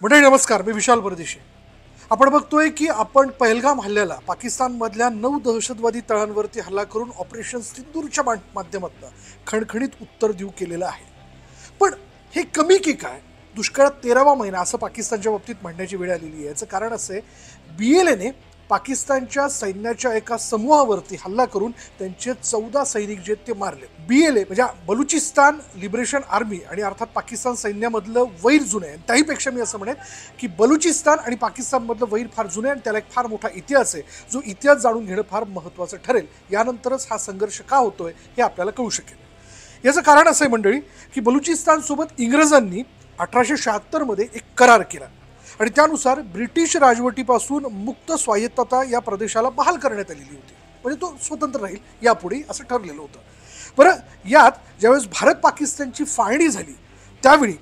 मंडळी नमस्कार, मी विशाल परदेशी। आपण बघतोय की आपण पहलगाम हल्ल्याला पाकिस्तानमधल्या 9 दहशतवादी तळांवरती हल्ला करून ऑपरेशन सिंदूरच्या माध्यमातून खणखणीत उत्तर देऊ केलेलं आहे। पण हे कमी की काय? दुष्काळात 13वा महिना असं पाकिस्तानच्या बाबतीत म्हणण्याची वेळ आलेली आहे। याचं कारण असे BLAने पाकिस्तानच्या सैन्याच्या एका समूहावरती हल्ला करून त्यांचे 14 सैनिक जे ते मारले। BLA म्हणजे बलुचिस्तान लिबरेशन आर्मी आणि अर्थात पाकिस्तान सैन्यामधलं वैर जुने आहे। त्याहीपेक्षा मी असं म्हणेन की बलुचिस्तान आणि पाकिस्तानमधलं वैर फार जुने आणि त्याला एक फार मोठा इतिहास आहे, जो इतिहास जाणून घेणं फार महत्त्वाचं ठरेल। यानंतरच हा संघर्ष का होतोय हे आपल्याला कळू शकेल। याचं कारण असं आहे मंडळी की बलुचिस्तानसोबत इंग्रजांनी 1876 मध्ये एक करार केला आणि त्यानुसार ब्रिटिश राजवटीपासून मुक्त स्वायत्तता या प्रदेशाला बहाल करण्यात आलेली होती। म्हणजे तो स्वतंत्र राहील यापुढे असं ठरलेलं होतं। बरं, यात ज्यावेळेस भारत पाकिस्तानची फाळणी झाली त्यावेळी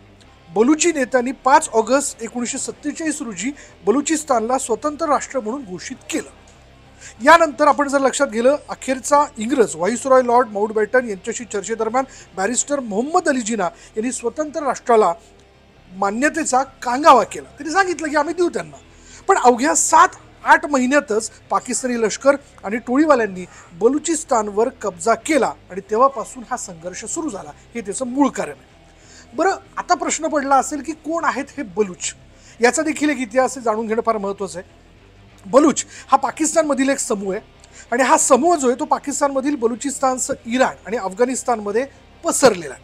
बलुची नेत्यांनी 5 ऑगस्ट 1947 रोजी बलुचिस्तानला स्वतंत्र राष्ट्र म्हणून घोषित केलं। यानंतर आपण जर लक्षात गेलं, अखेरचा इंग्रज व्हाईसरॉय लॉर्ड माउंटबॅटन यांच्याशी चर्चेदरम्यान बॅरिस्टर मोहम्मद अली जिना यांनी स्वतंत्र राष्ट्राला मान्यतेचा कांगावा केला। त्यांनी सांगितलं की आम्ही देऊ त्यांना। पण अवघ्या 7-8 महिन्यातच पाकिस्तानी लष्कर आणि टोळीवाल्यांनी बलुचिस्तानवर कब्जा केला आणि तेव्हापासून हा संघर्ष सुरू झाला। हे त्याचं मूळ कारण आहे। बरं, आता प्रश्न पडला असेल की कोण आहेत हे बलुच? याचा देखील एक इतिहास जाणून घेणं फार महत्त्वाचं आहे। बलुच हा पाकिस्तानमधील एक समूह आहे आणि हा समूह जो आहे तो पाकिस्तानमधील बलुचिस्तानसह इराण आणि अफगाणिस्तानमध्ये पसरलेला आहे।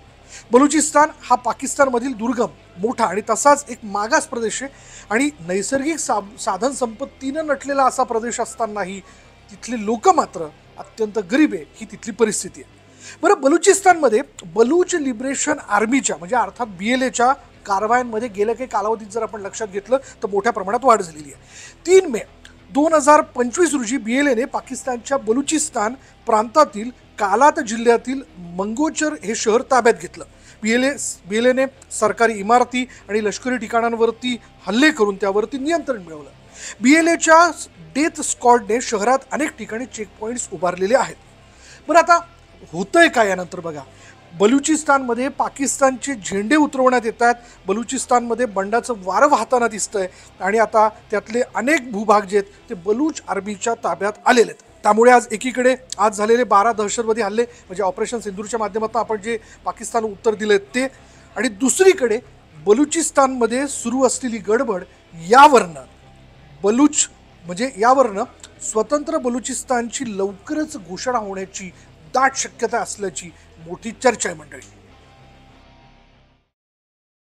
बलुचिस्तान हा पाकिस्तानमधील दुर्गम, मोठा आणि तसाच एक मागास प्रदेश आहे आणि नैसर्गिक साधन संपत्तीनं नटलेला असा प्रदेश असतानाही तिथले लोक मात्र अत्यंत गरीब आहे, ही तिथली परिस्थिती आहे। बरं, बलुचिस्तानमध्ये बलूच लिबरेशन आर्मीच्या म्हणजे अर्थात BLAच्या कारवायांमध्ये गेल्या काही कालावधीत जर आपण लक्षात घेतलं तर मोठ्या प्रमाणात वाढ झालेली आहे। 3 मे 2025 रोजी BLAने पाकिस्तानच्या बलुचिस्तान प्रांतातील कालात जिल्ह्यातील मंगोचर हे शहर ताब्यात घेतलं। BLAने सरकारी इमारती आणि लष्करी ठिकाणांवरती हल्ले करून त्यावरती नियंत्रण मिळवलं। BLAच्या डेथ स्क्वॉडने शहरात अनेक ठिकाणी चेकपॉइंट्स उभारलेले आहेत। बरं, आता होतंय काय यानंतर बघा। बलुचिस्तानमध्ये पाकिस्तानचे झेंडे उतरवण्यात येतात, बलुचिस्तानमध्ये बंडाचं वारं वाहताना दिसतंय आणि आता त्यातले अनेक भूभाग जे आहेत ते बलूच आर्मीच्या ताब्यात आलेले आहेत। त्यामुळे एकीकडे आज झालेले 12 दहशतवादी हल्ले म्हणजे ऑपरेशन सिंदूरच्या माध्यमातून आपण जे पाकिस्तान उत्तर दिले ते, आणि दुसरीकडे बलुचिस्तानमध्ये सुरू असलेली गडबड यावरनं बलूच म्हणजे यावरनं स्वतंत्र बलुचिस्तानची लवकरच घोषणा होण्याची दाट शक्यता असल्याची मोठी चर्चा आहे मंडळी।